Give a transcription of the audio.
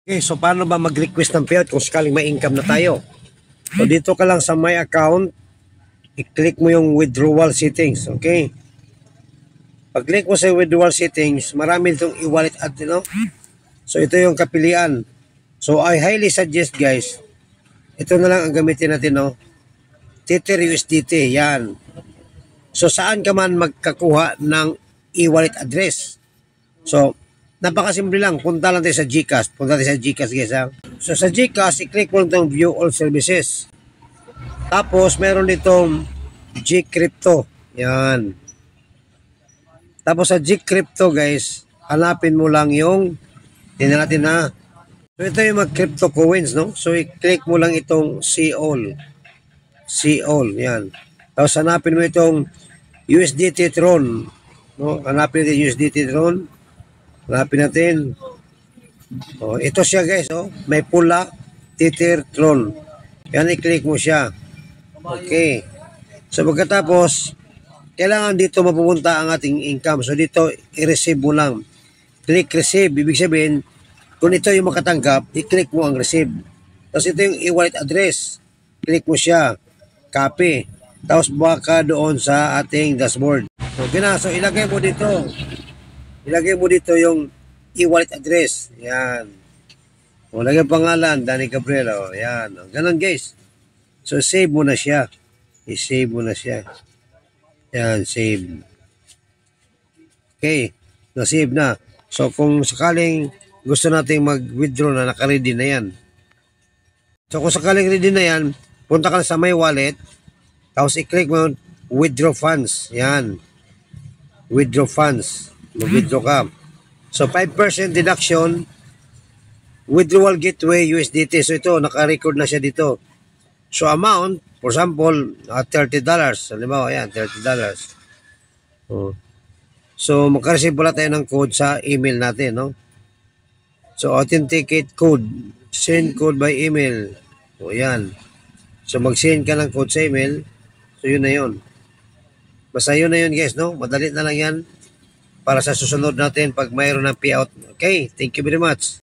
Okay, so paano ba mag-request ng payout kung sakaling may income na tayo? So dito ka lang sa my account, i-click mo yung withdrawal settings, okay? Pag-click mo sa withdrawal settings, marami itong e-wallet at So ito yung kapilian. So I highly suggest guys, ito na lang ang gamitin natin, no? Tether USDT, yan. So saan ka man magkakuha ng e-wallet address? So napakasimple lang, punta lang tayo sa GCash. Punta tayo sa GCash guys ha. So sa GCash, i-click mo itong view all services. Tapos meron ditong Gcrypto. Yan. Tapos sa Gcrypto guys, hanapin mo lang yung, tingnan natin na. So ito yung mga crypto coins, no? So i-click mo lang itong see all. See all, yan. Tapos hanapin mo itong USDT Tron. No? Hanapin natin USDT Tron. Hanapin natin. Oh, ito siya guys, oh. May pula, Tether Tron. Yan, i-click mo siya. Okay. So pagkatapos, kailangan dito mapupunta ang ating income. So dito, i-receive mo lang. Click receive. Ibig sabihin, kung ito yung makatanggap, i-click mo ang receive. Tapos ito yung e-wallet address. Click mo siya. Copy. Tapos baka doon sa ating dashboard. Okay na. So ilagay mo dito. Ilagay mo dito yung e-wallet address. Yan. O, lagay pangalan, Danny Gabriel. O, yan. O, ganun guys. So, save mo na siya. I-save mo na siya. Yan, save. Okay. Na-save na. So, kung sakaling gusto nating mag-withdraw na, naka-ready na yan. So, kung sakaling ready na yan, punta ka na sa my wallet. Tapos, i-click mo withdraw funds. Yan. Withdraw funds. Mag-withdraw ka. So, 5% deduction, withdrawal gateway USDT. So, ito, naka-record na siya dito. So, amount, for example, $30. Halimbawa, yan, $30. So, makareceive pala tayo ng code sa email natin, no? So, authenticate code. Send code by email. So, yan. So, mag-send ka ng code sa email. So, yun na yun. Basta yun na yun, guys, no? Madali na lang yan para sa susunod natin pag mayroon ng payout. Okay, thank you very much.